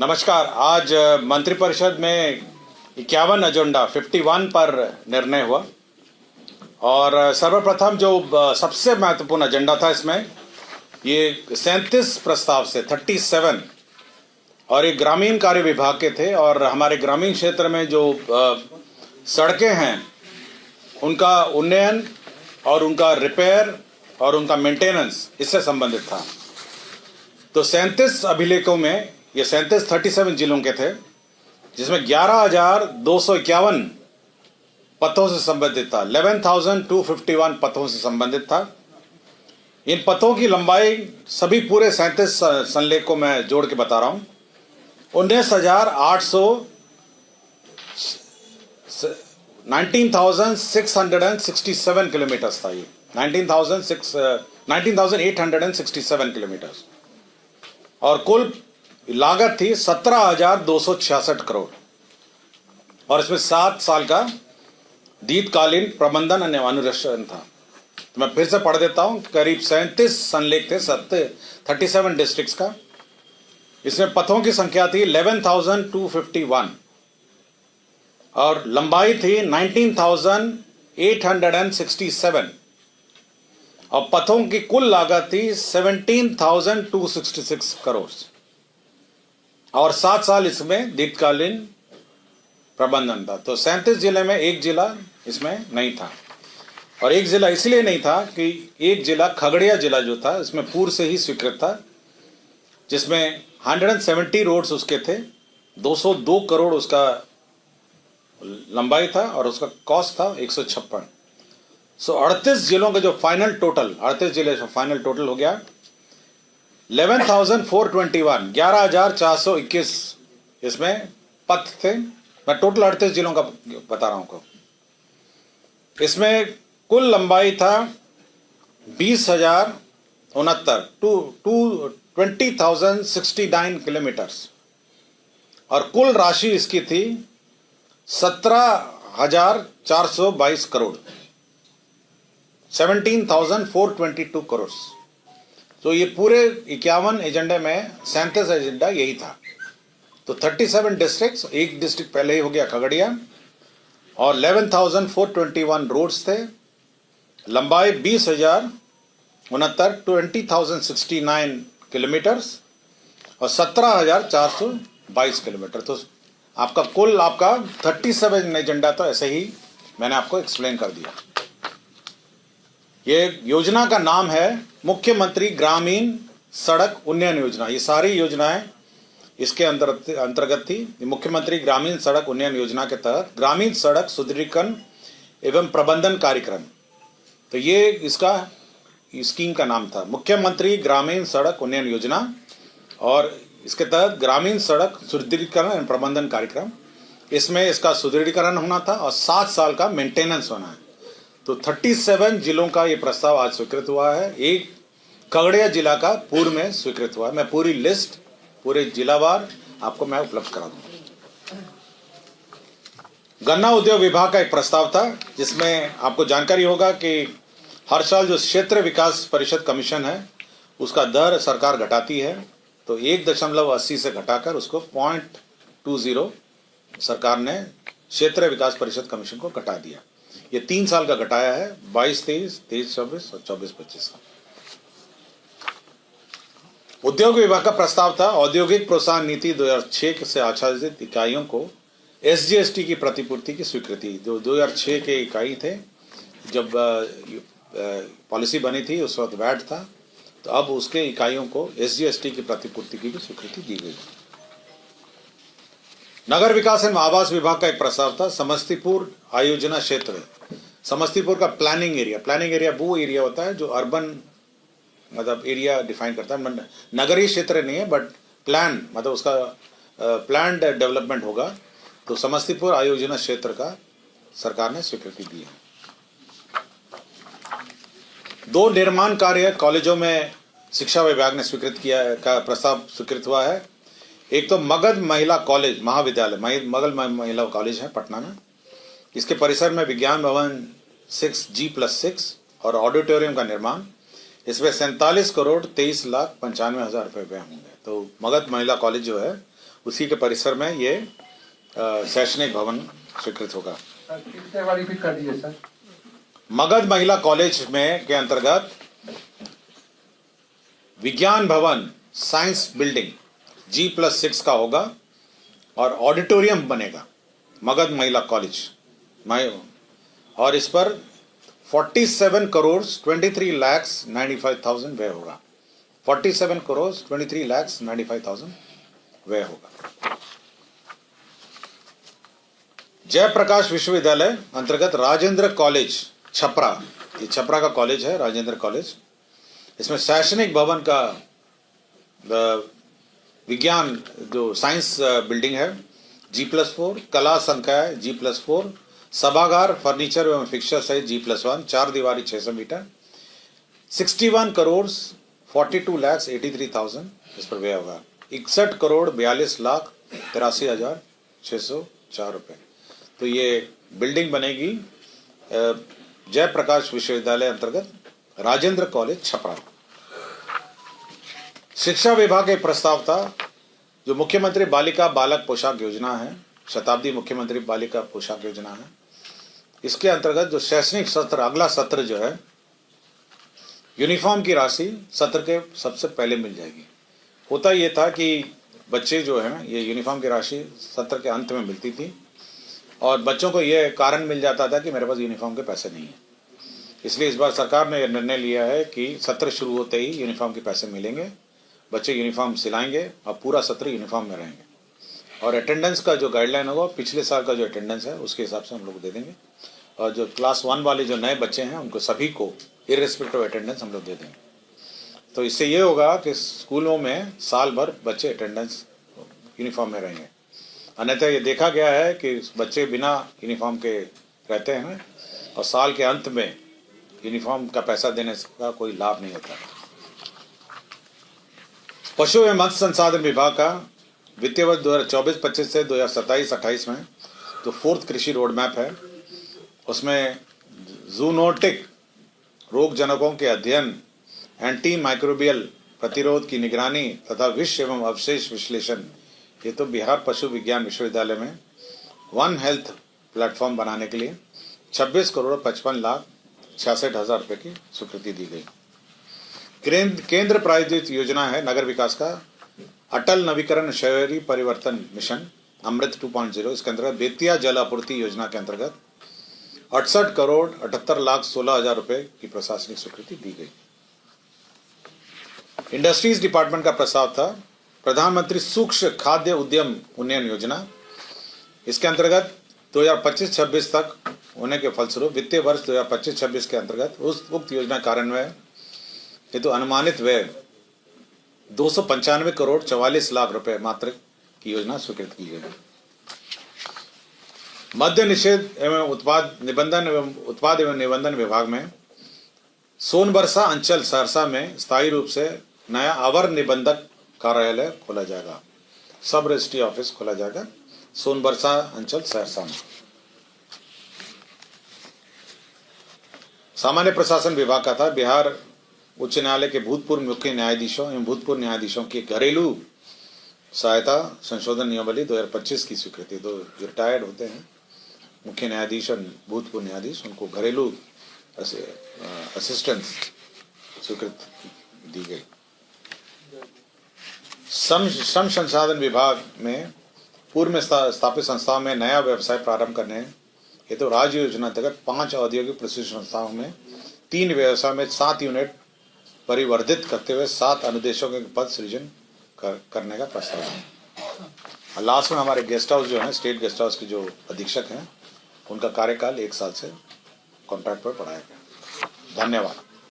नमस्कार। आज मंत्रिपरिषद में 51 एजेंडा 51 पर निर्णय हुआ और सर्वप्रथम जो सबसे महत्वपूर्ण एजेंडा था इसमें ये 37 प्रस्ताव से 37 और ये ग्रामीण कार्य विभाग के थे और हमारे ग्रामीण क्षेत्र में जो सड़कें हैं उनका उन्नयन और उनका रिपेयर और उनका मेंटेनेंस इससे संबंधित था। तो 37 अभिलेखों में ये 37 जिलों के थे जिसमें 11,251 पथों से संबंधित था। 11,251 पथों से संबंधित था। इन पथों की लंबाई सभी पूरे 37 संलेख को मैं जोड़ के बता रहा हूं। 19,667 किलोमीटर था। ये 19,867 किलोमीटर और कुल लागत थी 17,266 करोड़ और इसमें 7 साल का दीर्घकालीन प्रबंधन अनुरक्षण था। तो मैं फिर से पढ़ देता हूं। करीब 37 संलेख थे 37 डिस्ट्रिक्ट्स का। इसमें पथों की संख्या थी 11,251 और लंबाई थी 19,867 और पथों की कुल लागत थी 17,266 करोड़ और 7 साल इसमें दीर्घकालीन प्रबंधन था। तो 37 जिले में एक जिला इसमें नहीं था और एक जिला इसलिए नहीं था कि एक जिला खगड़िया जिला जो था इसमें पूर्व से ही स्वीकृत था, जिसमें 170 रोड्स उसके थे, 202 करोड़ उसका लंबाई था और उसका कॉस्ट था 156। सो 38 जिलों का जो फाइनल टोटल 38 जिले का फाइनल टोटल हो गया 11,421 11,421 इसमें पथ थे। मैं टोटल 38 जिलों का बता रहा हूं आपको। इसमें कुल लंबाई था 20,069 किलोमीटर्स और कुल राशि इसकी थी 17,422 करोड़ 17,422 करोड़। तो ये पूरे 51 एजेंडे में 37 एजेंडा यही था। तो 37 डिस्ट्रिक्ट्स, एक डिस्ट्रिक्ट पहले ही हो गया खगड़िया और 11,421 रोड्स थे। लंबाई 20,069 किलोमीटर्स और 17,422 किलोमीटर। तो आपका कुल 37 एजेंडा तो ऐसे ही मैंने आपको एक्सप्लेन कर दिया। ये योजना का नाम है मुख्यमंत्री ग्रामीण सड़क उन्नयन योजना। ये सारी योजनाएं इसके अंतर्गत थी। मुख्यमंत्री ग्रामीण सड़क उन्नयन योजना के तहत ग्रामीण सड़क सुदृढ़ीकरण एवं प्रबंधन कार्यक्रम। तो ये इसका स्कीम का नाम था, मुख्यमंत्री ग्रामीण सड़क उन्नयन योजना, और इसके तहत ग्रामीण सड़क सुदृढ़ीकरण एवं प्रबंधन कार्यक्रम। इसमें इसका सुदृढ़ीकरण होना था और 7 साल का मेंटेनेंस होना है। तो 37 जिलों का ये प्रस्ताव आज स्वीकृत हुआ है। एक खगड़िया जिला का पूर्व में स्वीकृत हुआ है। मैं पूरी लिस्ट पूरे जिलावार आपको मैं उपलब्ध करा दूंगा। गन्ना उद्योग विभाग का एक प्रस्ताव था जिसमें आपको जानकारी होगा कि हर साल जो क्षेत्र विकास परिषद कमीशन है उसका दर सरकार घटाती है। तो 1.80 से घटाकर उसको 0.20 सरकार ने क्षेत्र विकास परिषद कमीशन को घटा दिया। ये 3 साल का घटाया है, 22-23, 23-24 और 24-25 का। उद्योग विभाग का प्रस्ताव था औद्योगिक प्रोत्साहन नीति 2006 से आच्छादित इकाइयों को SGST की प्रतिपूर्ति की स्वीकृति। जो 2006 के इकाई थे, जब पॉलिसी बनी थी उस वक्त वैट था, तो अब उसके इकाइयों को SGST की प्रतिपूर्ति की भी स्वीकृति दी गई। नगर विकास एवं आवास विभाग का एक प्रस्ताव था समस्तीपुर आयोजना क्षेत्र। समस्तीपुर का प्लानिंग एरिया वो एरिया होता है जो अर्बन मतलब एरिया डिफाइन करता है। नगरीय क्षेत्र नहीं है बट प्लान मतलब उसका प्लान्ड डेवलपमेंट होगा। तो समस्तीपुर आयोजना क्षेत्र का सरकार ने स्वीकृति दी है। 2 निर्माण कार्य कॉलेजों में शिक्षा विभाग ने स्वीकृत किया का प्रस्ताव स्वीकृत हुआ है। एक तो मगध महिला कॉलेज महाविद्यालय मगध महिला कॉलेज है पटना में। इसके परिसर में विज्ञान भवन 6G+6 और ऑडिटोरियम का निर्माण। इसमें 47 करोड़ 23 लाख 95 हजार रुपये व्यय होंगे। तो मगध महिला कॉलेज जो है उसी के परिसर में ये शैक्षणिक भवन स्वीकृत होगा। कितने वाली भी कर दीजिए सर। मगध महिला कॉलेज में के अंतर्गत विज्ञान भवन साइंस बिल्डिंग G+6 का होगा और ऑडिटोरियम बनेगा मगध महिला कॉलेज में, और इस पर 47 करोड़ 23,95,000 व्यय होगा। 47 करोड़ 23,95,000 व्यय होगा। जयप्रकाश विश्वविद्यालय अंतर्गत राजेंद्र कॉलेज छपरा, ये छपरा का कॉलेज है राजेंद्र कॉलेज। इसमें शैक्षणिक भवन का विज्ञान जो साइंस बिल्डिंग है G+4, कला संकाय G+4, सभागार फर्नीचर एवं फिक्सर सहित G+1, 4 दीवारी 600 मीटर, 61 करोड़ 42,83,000 इस पर व्यय होगा। 61 करोड़ 42,83,604 रुपये। तो ये बिल्डिंग बनेगी जयप्रकाश विश्वविद्यालय अंतर्गत राजेंद्र कॉलेज छपरा। शिक्षा विभाग के प्रस्ताव था जो मुख्यमंत्री बालिका बालक पोशाक योजना है, शताब्दी मुख्यमंत्री बालिका पोशाक योजना है, इसके अंतर्गत जो शैक्षणिक सत्र अगला सत्र जो है यूनिफॉर्म की राशि सत्र के सबसे पहले मिल जाएगी। होता ये था कि बच्चे जो है ये यूनिफॉर्म की राशि सत्र के अंत में मिलती थी और बच्चों को ये कारण मिल जाता था कि मेरे पास यूनिफॉर्म के पैसे नहीं है। इसलिए इस बार सरकार ने यह निर्णय लिया है कि सत्र शुरू होते ही यूनिफॉर्म के पैसे मिलेंगे, बच्चे यूनिफॉर्म सिलाएंगे और पूरा सत्र यूनिफॉर्म में रहेंगे। और अटेंडेंस का जो गाइडलाइन होगा पिछले साल का जो अटेंडेंस है उसके हिसाब से हम लोग दे देंगे। और जो क्लास 1 वाले जो नए बच्चे हैं उनको सभी को इर्रेस्पेक्टिव अटेंडेंस हम लोग दे देंगे। तो इससे ये होगा कि स्कूलों में साल भर बच्चे अटेंडेंस यूनिफॉर्म में रहेंगे। अन्यथा ये देखा गया है कि बच्चे बिना यूनिफॉर्म के रहते हैं और साल के अंत में यूनिफॉर्म का पैसा देने का कोई लाभ नहीं होता। पशु एवं मत्स्य संसाधन विभाग का वित्तीय वर्ष 2024-25 से 2027-28 में जो 4th कृषि रोड मैप है उसमें जूनोटिक रोग जनकों के अध्ययन, एंटी माइक्रोबियल प्रतिरोध की निगरानी तथा विष एवं अवशेष विश्लेषण, ये तो बिहार पशु विज्ञान विश्वविद्यालय में वन हेल्थ प्लेटफॉर्म बनाने के लिए 26 करोड़ 55,66,000 रुपये की स्वीकृति दी गई। केंद्र प्रायोजित योजना है नगर विकास का अटल नवीकरण शहरी परिवर्तन मिशन अमृत 2.0। इसके अंतर्गत बेतिया जल आपूर्ति योजना के अंतर्गत 68 करोड़ 78,16,000 रुपये की प्रशासनिक स्वीकृति दी गई। इंडस्ट्रीज डिपार्टमेंट का प्रस्ताव था प्रधानमंत्री सूक्ष्म खाद्य उद्यम उन्नयन योजना। इसके अंतर्गत 2025-26 तक होने के फलस्वरूप वित्तीय वर्ष 2025-26 के अंतर्गत उस उक्त योजना कार्यान्वयन हेतु अनुमानित व्यय 295 करोड़ 44 लाख रुपए मात्र की योजना स्वीकृत की गई। मद्य निषेध एवं उत्पाद निबंधन विभाग में सोनबरसा अंचल सहरसा में स्थायी रूप से नया अवर निबंधक कार्यालय खोला जाएगा, सब रजिस्ट्री ऑफिस खोला जाएगा सोनबरसा अंचल सहरसा में। सामान्य प्रशासन विभाग का था बिहार उच्च न्यायालय के भूतपूर्व मुख्य न्यायाधीशों एवं भूतपूर्व न्यायाधीशों की घरेलू सहायता संशोधन नियमावली 2025 की स्वीकृति। तो जो रिटायर्ड होते हैं मुख्य न्यायाधीश और भूतपूर्व न्यायाधीश उनको घरेलू असिस्टेंस स्वीकृति दी गई। श्रम संसाधन विभाग में पूर्व में स्थापित संस्थाओं में नया व्यवसाय प्रारंभ करने हेतु तो राज्य योजना अंतर्गत 5 औद्योगिक प्रशिक्षण संस्थाओं में 3 व्यवसाय में 7 यूनिट परिवर्धित करते हुए 7 अनुदेशों के पद सृजन करने का प्रस्ताव है। लास्ट में हमारे गेस्ट हाउस जो है स्टेट गेस्ट हाउस के जो अधीक्षक हैं उनका कार्यकाल 1 साल से कॉन्ट्रैक्ट पर बढ़ाया गया। धन्यवाद।